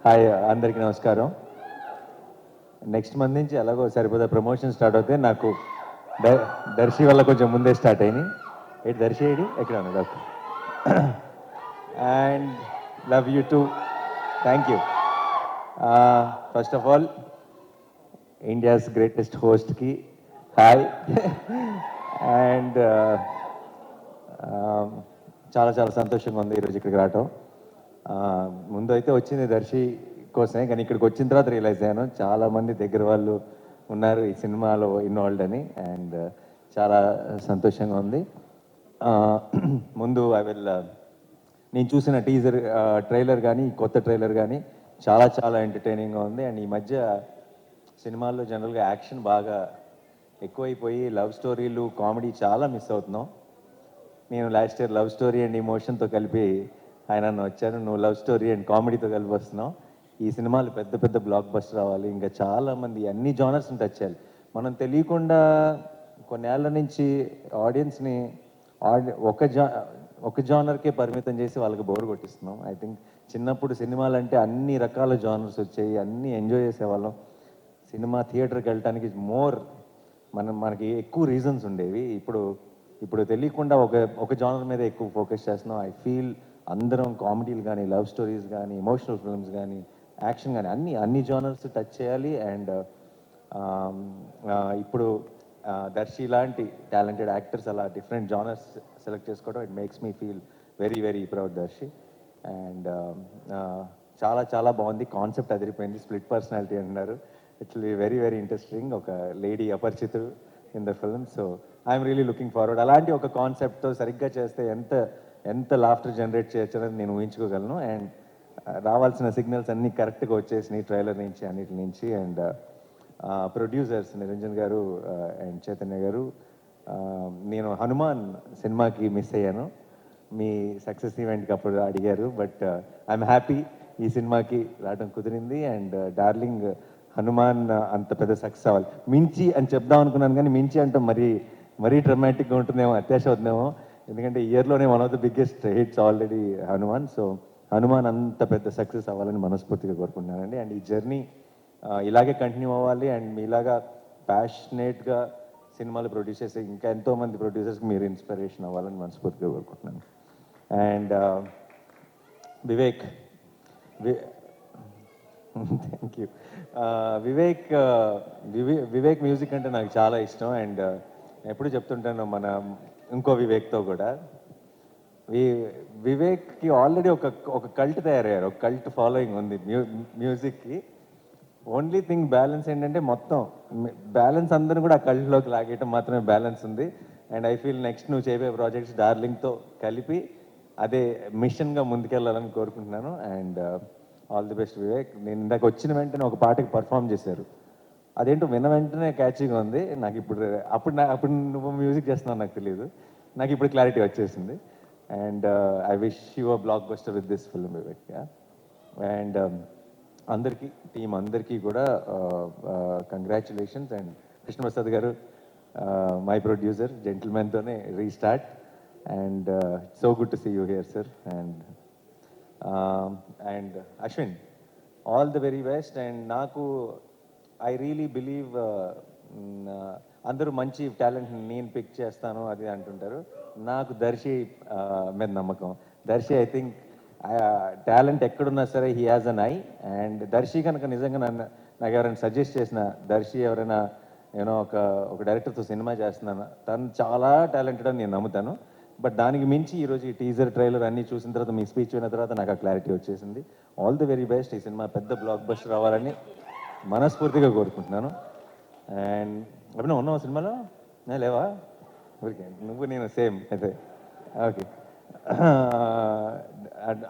Hi అందరికీ నమస్కారం. Next month నుంచి ఎలాగో సరిపోదా ప్రమోషన్ స్టార్ట్ అవుతే నాకు దర్శి వల్ల కొంచెం ముందే స్టార్ట్ అయినాయి. ఏంటి దర్శి ఏడి ఎక్కడ ఉన్నాడు? Okay. And love you too. Thank you. First of all India's greatest హోస్ట్కి హాయ్. అండ్ చాలా చాలా సంతోషంగా ఉంది ఈరోజు ఇక్కడికి రావటం. ముందు అయితే వచ్చింది దర్శి కోసమే, కానీ ఇక్కడికి వచ్చిన తర్వాత రియలైజ్ అయ్యాను చాలామంది దగ్గర వాళ్ళు ఉన్నారు ఈ సినిమాలో ఇన్వాల్వ్డ్ అని. అండ్ చాలా సంతోషంగా ఉంది. ముందు నేను చూసిన టీజర్ ట్రైలర్ కానీ కొత్త ట్రైలర్ కానీ చాలా చాలా ఎంటర్టైనింగ్గా ఉంది. అండ్ ఈ మధ్య సినిమాల్లో జనరల్గా యాక్షన్ బాగా ఎక్కువైపోయి లవ్ స్టోరీలు కామెడీ చాలా మిస్ అవుతున్నాం. నేను last year love story and ఇమోషన్తో కలిపి ఆయన వచ్చాను, నువ్వు లవ్ స్టోరీ అండ్ కామెడీతో కలిపి వస్తున్నావు. ఈ సినిమాలు పెద్ద పెద్ద బ్లాక్ బస్టర్ రావాలి, ఇంకా చాలామంది అన్ని జానర్స్ని టచ్ చేయాలి. మనం తెలియకుండా కొన్నేళ్ల నుంచి ఆడియన్స్ని ఒక జానర్కే పరిమితం చేసి వాళ్ళకి బోర్ కొట్టిస్తున్నాం. ఐ థింక్ చిన్నప్పుడు సినిమాలు అంటే అన్ని రకాల జానర్స్ వచ్చాయి, అన్నీ ఎంజాయ్ చేసేవాళ్ళం. సినిమా థియేటర్కి వెళ్ళటానికి మనకి ఎక్కువ రీజన్స్ ఉండేవి. ఇప్పుడు తెలియకుండా ఒక జానర్ మీద ఎక్కువ ఫోకస్ చేస్తున్నాం. ఐ ఫీల్ అందరం కామెడీలు కానీ లవ్ స్టోరీస్ కానీ ఎమోషనల్ ఫిల్మ్స్ కానీ యాక్షన్ కానీ అన్ని జానర్స్ టచ్ చేయాలి. అండ్ ఇప్పుడు దర్శి లాంటి టాలెంటెడ్ యాక్టర్స్ అలా డిఫరెంట్ జానర్స్ సెలెక్ట్ చేసుకోవడం it makes me feel very very proud Darshi. And చాలా చాలా బాగుంది, కాన్సెప్ట్ అదిరిపోయింది. స్ప్లిట్ పర్సనాలిటీ అంటున్నారు, ఇట్స్ వెరీ వెరీ ఇంట్రెస్టింగ్. ఒక lady Aparichitudu in the film. So I'm really looking forward. అలాంటి ఒక కాన్సెప్ట్తో సరిగ్గా చేస్తే ఎంత ఎంత లాఫ్టర్ జనరేట్ చేయొచ్చు అనేది నేను ఊహించుకోగలను. అండ్ రావాల్సిన సిగ్నల్స్ అన్నీ కరెక్ట్గా వచ్చేసినాయి ట్రైలర్ నుంచి అన్నిటి నుంచి. అండ్ ప్రొడ్యూసర్స్ నిరంజన్ గారు అండ్ చైతన్య గారు, నేను హనుమాన్ సినిమాకి మిస్ అయ్యాను. మీ సక్సెస్ ఈవెంట్కి అప్పుడు అడిగారు, బట్ ఐఎమ్ హ్యాపీ ఈ సినిమాకి రావడం కుదిరింది. అండ్ డార్లింగ్ హనుమాన్ అంత పెద్ద సక్సెస్ అవ్వాలి. మించి అని చెప్దాం అనుకున్నాను, కానీ మించి అంటే మరీ డ్రమాటిక్గా ఉంటుందేమో, అత్యాశ అవుతుందేమో. ఎందుకంటే ఇయర్లోనే one of the biggest hits already Hanuman. So Hanuman అంత పెద్ద సక్సెస్ అవ్వాలని మనస్ఫూర్తిగా కోరుకుంటున్నానండి. అండ్ ఈ జర్నీ ఇలాగే కంటిన్యూ అవ్వాలి. అండ్ మీలాగా ప్యాషనేట్గా సినిమాలు ప్రొడ్యూస్ చేసే ఇంకా ఎంతోమంది ప్రొడ్యూసర్స్కి మీరు ఇన్స్పిరేషన్ అవ్వాలని మనస్ఫూర్తిగా కోరుకుంటున్నాను. And Vivek thank you. Vivek music అంటే నాకు చాలా ఇష్టం. అండ్ ఎప్పుడు చెప్తుంటాను మన ఇంకో వివేక్తో కూడా, వివేక్కి ఆల్రెడీ ఒక కల్ట్ తయారయ్యారు, ఒక కల్ట్ ఫాలోయింగ్ ఉంది మ్యూజిక్కి. ఓన్లీ థింగ్ బ్యాలెన్స్ ఏంటంటే మొత్తం బ్యాలెన్స్ అందరూ కూడా ఆ కల్ట్లోకి లాగేయటం మాత్రమే బ్యాలెన్స్ ఉంది. అండ్ ఐ ఫీల్ నెక్స్ట్ నువ్వు చేయబోయే ప్రాజెక్ట్స్ డార్లింగ్తో కలిపి అదే మిషన్గా ముందుకెళ్ళాలని కోరుకుంటున్నాను. And all the best Vivek. నేను ఇందాక వచ్చిన వెంటనే ఒక పాటకి పర్ఫామ్ చేశారు, అదేంటో విన్న వెంటనే క్యాచీగా ఉంది నాకు. అప్పుడు నువ్వు మ్యూజిక్ చేస్తున్నావు నాకు తెలియదు, నాకు ఇప్పుడు క్లారిటీ వచ్చేసింది. And I wish you a blockbuster with this film Vivek. And అందరికీ టీం అందరికీ కూడా congratulations. And Krishnaprasad garu my producer, జెంటిల్మెన్తోనే restart. And so good to see you here sir. And Ashwin, all the very best. And నాకు I really believe అందరూ మంచి talent నేను pick చేస్తాను అది అంటుంటారు. నాకు దర్శి మీద నమ్మకం. దర్శి ఐ థింక్ టాలెంట్ ఎక్కడున్నా సరే he has an eye. And Darshi కనుక నిజంగా నాకు ఎవరైనా సజెస్ట్ చేసిన, దర్శి ఎవరైనా నేను ఒక డైరెక్టర్తో సినిమా చేస్తున్నాను, తను చాలా టాలెంటెడ్ అని నేను నమ్ముతాను. బట్ దానికి మించి ఈరోజు ఈ టీజర్ ట్రైలర్ అన్నీ చూసిన తర్వాత, మీ స్పీచ్ విన్న తర్వాత నాకు ఆ క్లారిటీ వచ్చేసింది. All the very best. ఈ సినిమా పెద్ద బ్లాక్ బస్టర్ రావాలని మనస్ఫూర్తిగా కోరుకుంటున్నాను. అండ్ అప్పుడు ఉన్నావు సినిమాలో లేవా? ఊరికే నువ్వు నేను సేమ్ అయితే. ఓకే.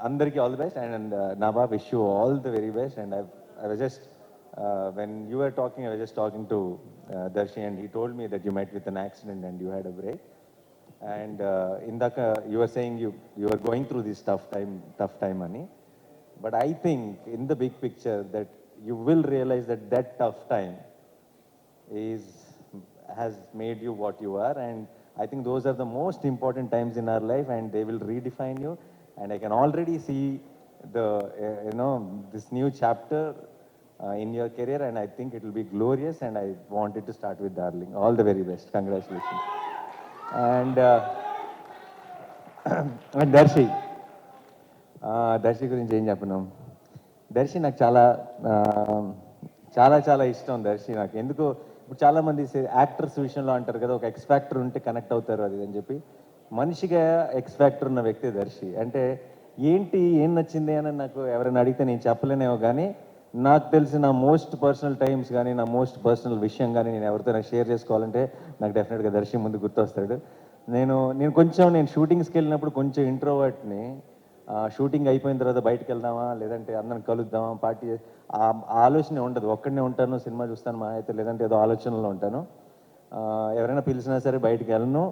అందరికీ all the best. And Naba wish you all the very best. And I was just when you are talking, I was just talking to Darshi and he told me that you met with an accident and you had a break. And ఇందాక you are saying you are going through this tough time అని. But I think in the big picture that you will realize that tough time is has made you what you are. And I think those are the most important times in our life, and they will redefine you. And I can already see the this new chapter in your career, and I think it will be glorious, and I wanted to start with Darling. All the very best. Congratulations. And and Darshi గురించి ఏం చెప్పను. దర్శి నాకు చాలా ఆ, చాలా చాలా ఇష్టం. దర్శి నాకు ఎందుకో ఇప్పుడు చాలామంది యాక్టర్స్ విషయంలో అంటారు కదా, ఒక ఎక్స్ ఫ్యాక్టర్ ఉంటే కనెక్ట్ అవుతారు అది అని చెప్పి. మనిషిగా ఎక్స్ ఫ్యాక్టర్ ఉన్న వ్యక్తి దర్శి. అంటే ఏం నచ్చింది అని నాకు ఎవరైనా అడిగితే నేను చెప్పలేనేమో, కానీ నాకు తెలిసిన మోస్ట్ పర్సనల్ టైమ్స్ కానీ నా మోస్ట్ పర్సనల్ విషయం కానీ నేను ఎవరితో షేర్ చేసుకోవాలంటే నాకు డెఫినెట్గా దర్శి ముందు గుర్తొస్తాడు. నేను షూటింగ్స్కి వెళ్ళినప్పుడు కొంచెం ఇంట్రోవర్ట్ని. షూటింగ్ అయిపోయిన తర్వాత బయటకు వెళ్దామా, లేదంటే అందరం కలుద్దామా, పార్టీ, ఆ ఆలోచన ఉండదు. ఒక్కడనే ఉంటాను, సినిమా చూస్తాను మా అయితే, లేదంటే ఏదో ఆలోచనలో ఉంటాను. ఎవరైనా పిలిచినా సరే బయటికి వెళ్ళను.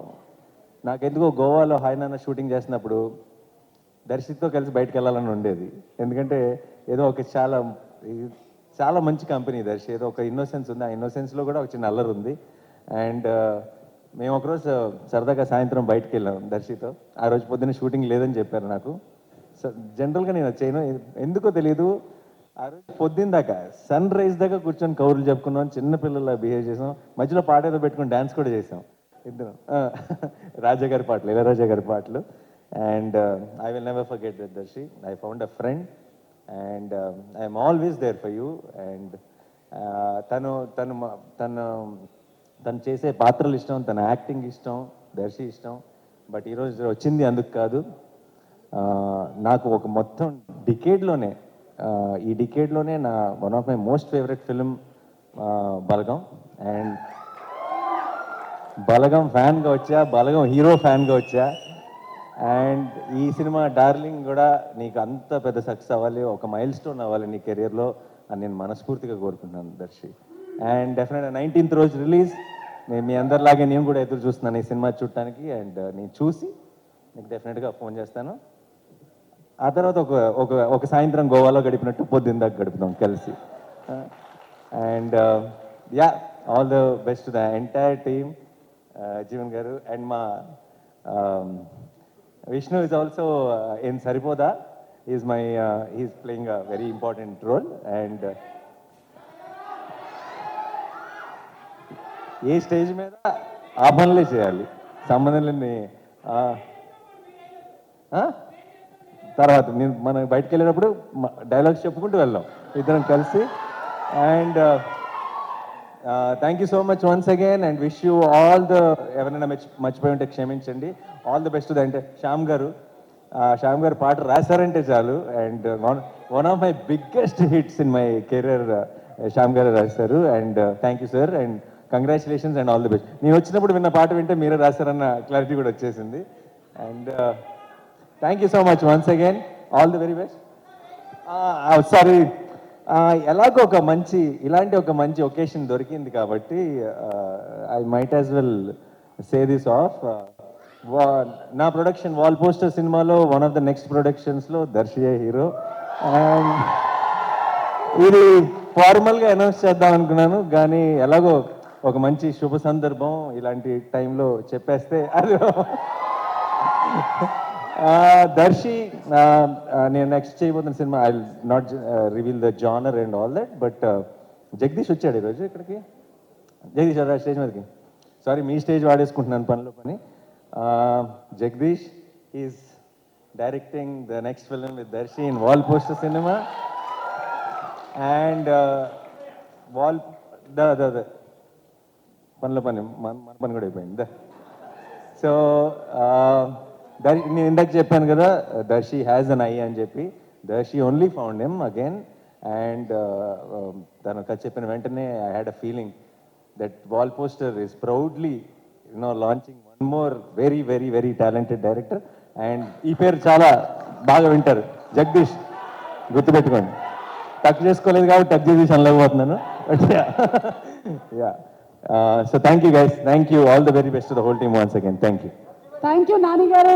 నాకెందుకో గోవాలో హాయ్ నాన్న షూటింగ్ చేసినప్పుడు దర్శితో కలిసి బయటకు వెళ్ళాలని ఉండేది. ఎందుకంటే ఏదో ఒక చాలా మంచి కంపెనీ దర్శి. ఏదో ఒక ఇన్నోసెన్స్ ఉంది, ఆ ఇన్నోసెన్స్లో కూడా ఒక చిన్న అల్లరి ఉంది. అండ్ మేము ఒకరోజు సరదాగా సాయంత్రం బయటకు వెళ్ళాం దర్శితో. ఆ రోజు పొద్దున్న షూటింగ్ లేదని చెప్పారు నాకు. జనరల్గా నేను చేయను, ఎందుకో తెలియదు. ఆ రోజు పొద్దున్న దాకా సన్ రైజ్ దాకా కూర్చొని కౌరులు చెప్పుకున్నాం, చిన్నపిల్లల బిహేవ్ చేసాం, మధ్యలో పాట ఏదో పెట్టుకుని డ్యాన్స్ కూడా చేసాం ఇద్దరం. రాజా గారి పాటలు, ఇళయరాజా గారి పాటలు. And I will never forget that Darshi. I found a friend and I'm always there for you. అండ్ తను తను మ- తను తను చేసే పాత్రలు ఇష్టం, తన యాక్టింగ్ ఇష్టం, దర్శి ఇష్టం. బట్ ఈరోజు వచ్చింది అందుకు కాదు. నాకు ఒక మొత్తం డికేడ్లోనే, ఈ డికేడ్లోనే నా one of my most favourite film Balagam. And Balagam ఫ్యాన్గా వచ్చా, బలగం హీరో ఫ్యాన్గా వచ్చా. అండ్ ఈ సినిమా డార్లింగ్ కూడా నీకు అంత పెద్ద సక్సెస్ అవ్వాలి, ఒక మైల్ స్టోన్ అవ్వాలి నీ కెరియర్లో అని నేను మనస్ఫూర్తిగా కోరుకుంటున్నాను దర్శి. అండ్ డెఫినెట్గా 19th రోజు రిలీజ్. నేను మీ అందరిలాగే నేను కూడా ఎదురు చూస్తున్నాను ఈ సినిమా చూడటానికి. అండ్ నేను చూసి నీకు డెఫినెట్గా ఫోన్ చేస్తాను. ఆ తర్వాత ఒక ఒక ఒక సాయంత్రం గోవాలో గడిపినట్టు పొద్దున్న దాకా గడుపుతాం కలిసి. And yeah, all the best the entire team. Jeevan గారు అండ్ మా Vishnu is also in Saripodhaa. Is playing a very important role. And a stage మీద ఆ పనులే చేయాలి, సంబంధం లేని. తర్వాత మనం బయటకు వెళ్ళేటప్పుడు డైలాగ్స్ చెప్పుకుంటూ వెళ్దాం ఇద్దరం కలిసి. And thank you so much once again and wish you all the, ఎవరైనా మర్చిపోయి ఉంటే క్షమించండి. ఆల్ ద బెస్ట్ అంటే శ్యామ్ గారు పాట రాశారంటే చాలు. And one of my biggest hits in my career Shyam గారు రాశారు. And thank you sir and congratulations and all the best. నేను వచ్చినప్పుడు విన్న పాట వింటే మీరే రాశారన్న క్లారిటీ కూడా వచ్చేసింది. And thank you so much once again, all the very best. Sorry, ఎలాగో ఇలాంటి ఒక మంచి ఒకేషన్ దొరికింది కాబట్టి I might as well say this off. నా ప్రొడక్షన్ వాల్ పోస్టర్ సినిమాలో వన్ ఆఫ్ ద నెక్స్ట్ ప్రొడక్షన్స్లో దర్శియే హీరో. అండ్ ఇది ఫార్మల్గా అనౌన్స్ చేద్దాం అనుకున్నాను, కానీ ఎలాగో ఒక మంచి శుభ సందర్భం ఇలాంటి టైంలో చెప్పేస్తే అది. దర్శి నేను నెక్స్ట్ చేయబోతున్న cinema, I not reveal the genre and all that, but Jagadish వచ్చాడు ఈరోజు ఇక్కడికి. జగదీష్ రా స్టేజ్ మీదకి. సారీ, మీ స్టేజ్ వాడేసుకుంటున్నాను పనిలో పని. Jagadeesh is directing the next film with Darshi in wall poster cinema. And wall the పనిలో పని మన పని కూడా అయిపోయింది. సో నేను ఇందాక చెప్పాను కదా, దర్శి హ్యాజ్ అన్ ఐ అని చెప్పి. Darshi only found him again. And తను కథ చెప్పిన వెంటనే I had a feeling that wall poster is proudly launching one more very very very talented director. And ఈ పేరు చాలా బాగా వింటారు, జగదీష్, గుర్తుపెట్టుకోండి. టక్ చేసుకోలేదు కాబట్టి టక్ జగదీష్ అనలేకపోతున్నాను. Yeah, so thank you guys, thank you, all the very best to the whole team once again. Thank you. Thank you Nani గారు.